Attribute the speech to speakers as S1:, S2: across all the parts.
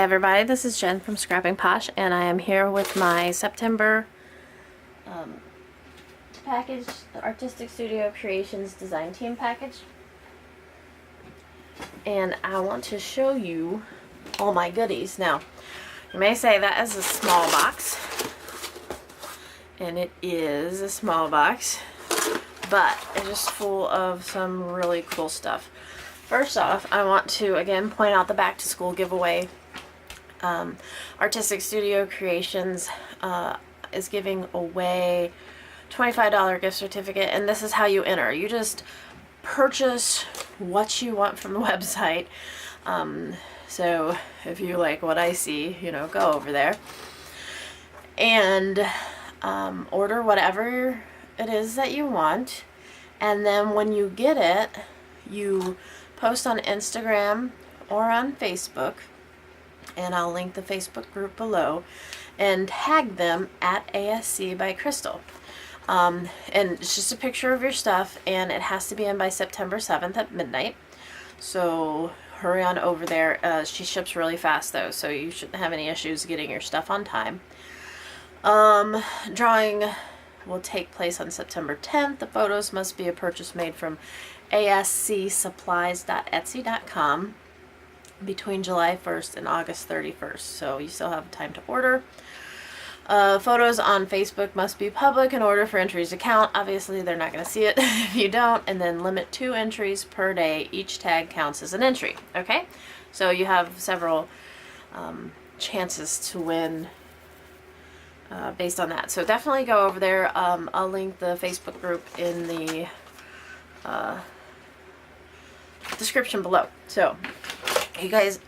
S1: everybody, this is Jen from Scrapping Posh, and I am here with my September package, the Artistic Studio Creations Design Team package. And I want to show you all my goodies. Now, you may say that is a small box, and it is a small box, but it's just full of some really cool stuff. First off, I want to again point out the back to school giveaway. Artistic Studio Creations is giving away $25 gift certificate, and this is how you enter. You just purchase what you want from the website. So if you like what I see, you know, go over there and order whatever it is that you want, and then when you get it, you post on Instagram or on Facebook, and I'll link the Facebook group below, and tag them at ASC by Crystal. And it's just a picture of your stuff, and it has to be in by September 7th at midnight. So hurry on over there. She ships really fast though, so you shouldn't have any issues getting your stuff on time. Drawing will take place on September 10th. The photos must be a purchase made from ascsupplies.etsy.com between July 1st and August 31st. So you still have time to order. Photos on Facebook must be public in order for entries to count. Obviously, they're not going to see it if you don't. And then limit 2 entries per day. Each tag counts as an entry. Okay? So you have several chances to win based on that. So definitely go over there. I'll link the Facebook group in the description below. So, you guys,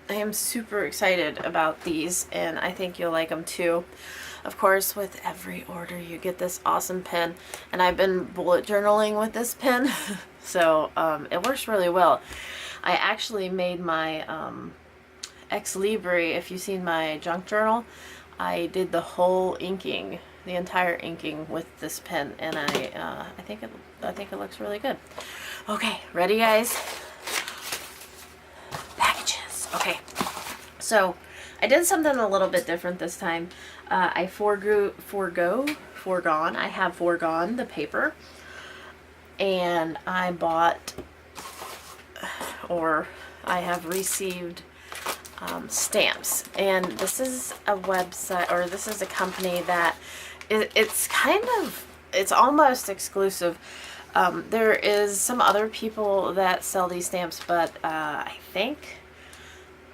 S1: I am super excited about these, and I think you'll like them too. Of course, with every order you get this awesome pen, and I've been bullet journaling with this pen, so it works really well. I actually made my Ex Libri, if you've seen my junk journal, I did the whole inking, the entire inking with this pen, and I think it looks really good. Okay, ready guys? Packages. Okay, so I did something a little bit different this time. I foregone the paper, and I bought, or I have received stamps. And this is a website, or this is a company that it's almost exclusive. There is some other people that sell these stamps, but I think,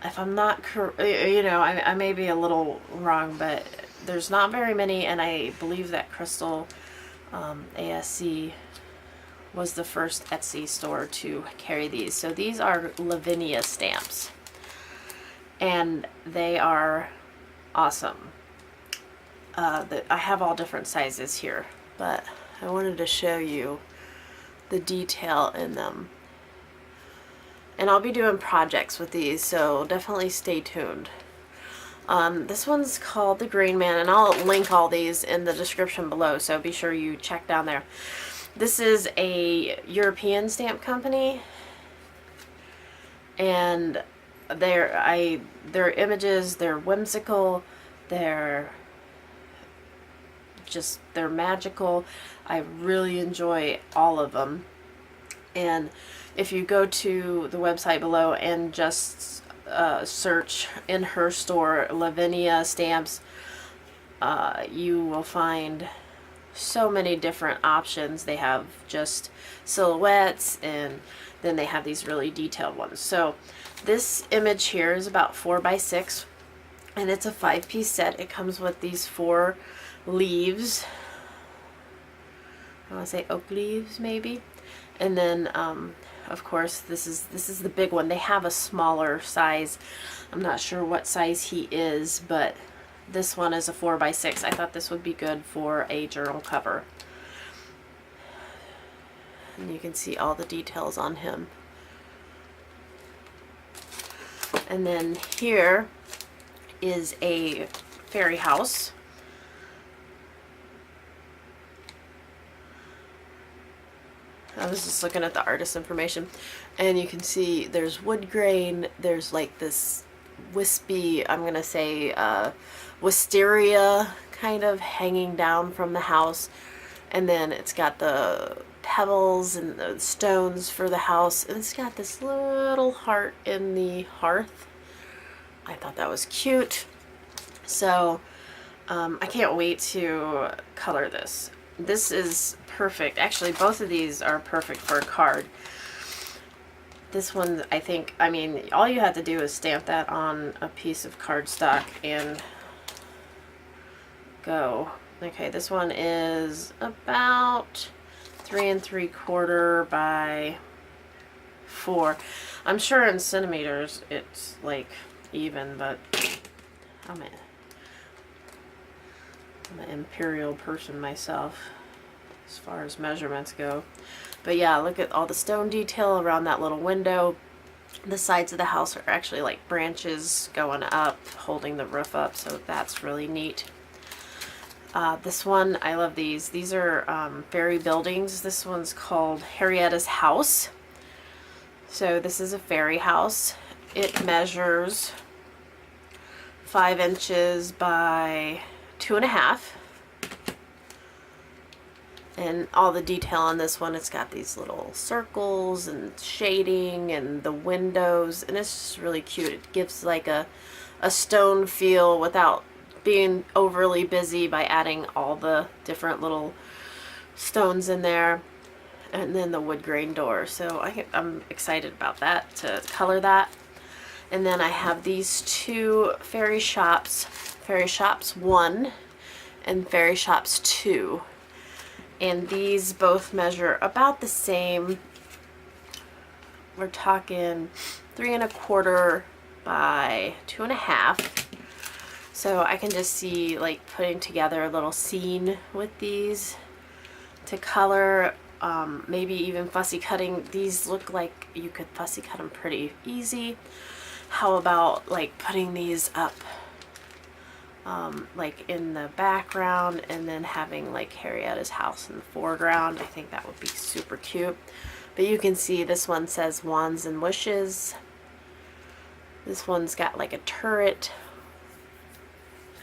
S1: if I'm not you know, I may be a little wrong, but there's not very many, and I believe that Crystal ASC was the first Etsy store to carry these. So these are Lavinia stamps, and they are awesome. I have all different sizes here, but I wanted to show you the detail in them. And I'll be doing projects with these, so definitely stay tuned. This one's called the Green Man, and I'll link all these in the description below, so be sure you check down there. This is a European stamp company, and their images, they're whimsical, they're magical. I really enjoy all of them. And if you go to the website below and just search in her store Lavinia stamps, you will find so many different options. They have just silhouettes, and then they have these really detailed ones. So this image here is about 4x6, and it's a 5-piece set. It comes with these 4 leaves. I want to say oak leaves maybe. And then of course this is the big one. They have a smaller size. I'm not sure what size he is, but this one is a 4x6. I thought this would be good for a journal cover. And you can see all the details on him. And then here is a fairy house. I was just looking at the artist information, and you can see there's wood grain, there's like this wispy, I'm gonna say wisteria kind of hanging down from the house. And then it's got the pebbles and the stones for the house, and it's got this little heart in the hearth. I thought that was cute. So I can't wait to color this. This is perfect. Actually, both of these are perfect for a card. This one, I think, I mean, all you have to do is stamp that on a piece of cardstock and go. Okay, this one is about 3 3/4 by 4. I'm sure in centimeters it's like even, but I'm an imperial person myself as far as measurements go. But yeah, look at all the stone detail around that little window. The sides of the house are actually like branches going up, holding the roof up, so that's really neat. This one, I love these. These are fairy buildings. This one's called Harrietta's House. So this is a fairy house. It measures 5 inches by 2.5. And all the detail on this one, it's got these little circles and shading and the windows, and it's just really cute. It gives like a stone feel without being overly busy by adding all the different little stones in there. And then the wood grain door. So I'm excited about that, to color that. And then I have these two Fairy Shops 1 and Fairy Shops 2. And these both measure about the same. We're talking 3 1/4 by 2.5. So I can just see like putting together a little scene with these to color, maybe even fussy cutting. These look like you could fussy cut them pretty easy. How about like putting these up like in the background and then having like Harrietta's house in the foreground? I think that would be super cute. But you can see this one says Wands and Wishes. This one's got like a turret.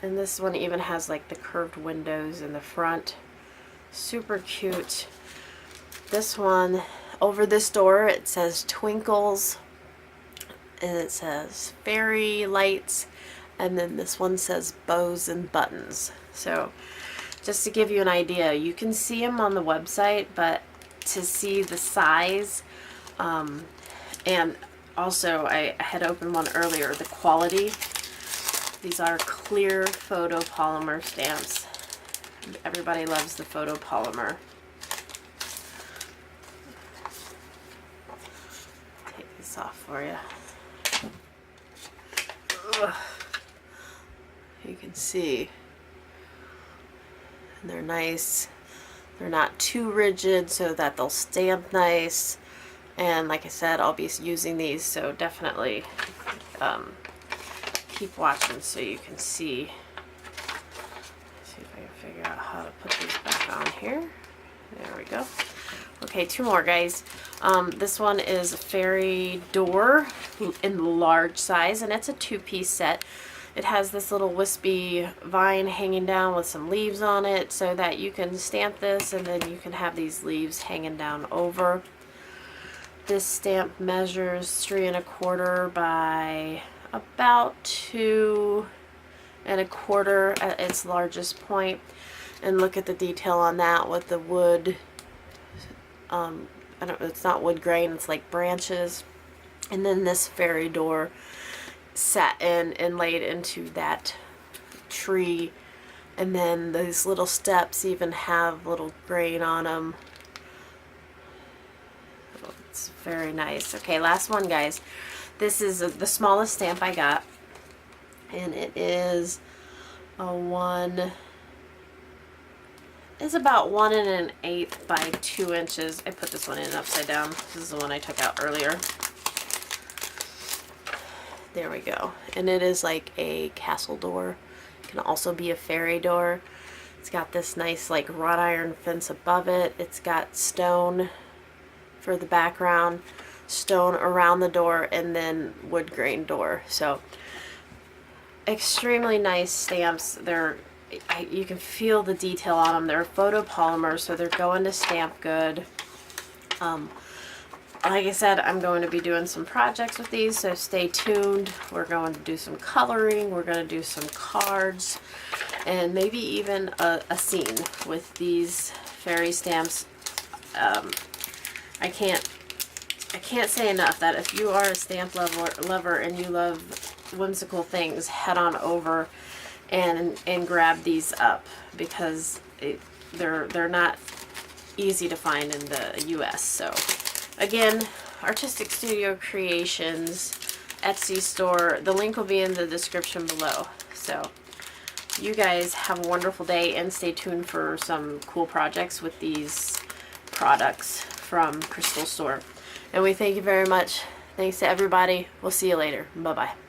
S1: And this one even has like the curved windows in the front. Super cute. This one, over this door, it says Twinkles. And it says Fairy Lights. And then this one says Bows and Buttons. So just to give you an idea, you can see them on the website, but to see the size, and also I had opened one earlier, the quality. These are clear photopolymer stamps. Everybody loves the photopolymer. Take this off for you. Ugh. You can see. And they're nice. They're not too rigid so that they'll stamp nice. And like I said, I'll be using these, so definitely keep watching so you can see. Let's see if I can figure out how to put these back on here. There we go. Okay, 2 more, guys. This one is a fairy door in the large size, and it's a 2-piece set. It has this little wispy vine hanging down with some leaves on it so that you can stamp this and then you can have these leaves hanging down over. This stamp measures 3 1/4 by about 2 1/4 at its largest point. And look at the detail on that with the wood. It's not wood grain, it's like branches. And then this fairy door satin inlaid into that tree. And then these little steps even have little grain on them. Oh, it's very nice. Okay, last one, guys. This is the smallest stamp I got. And it is a 1... It's about 1 1/8 by 2 inches. I put this one in upside down. This is the one I took out earlier. There we go. And it is like a castle door. It can also be a fairy door. It's got this nice like wrought iron fence above it. It's got stone for the background, stone around the door, and then wood grain door. So extremely nice stamps. You can feel the detail on them. They're photopolymer, so they're going to stamp good. Like I said, I'm going to be doing some projects with these, so stay tuned. We're going to do some coloring, we're going to do some cards, and maybe even a scene with these fairy stamps. I can't say enough that if you are a stamp lover and you love whimsical things, head on over and grab these up, because they're not easy to find in the US. So again, Artistic Studio Creations Etsy store. The link will be in the description below. So you guys have a wonderful day, and stay tuned for some cool projects with these products from Crystal Store. And we thank you very much. Thanks to everybody. We'll see you later. Bye-bye.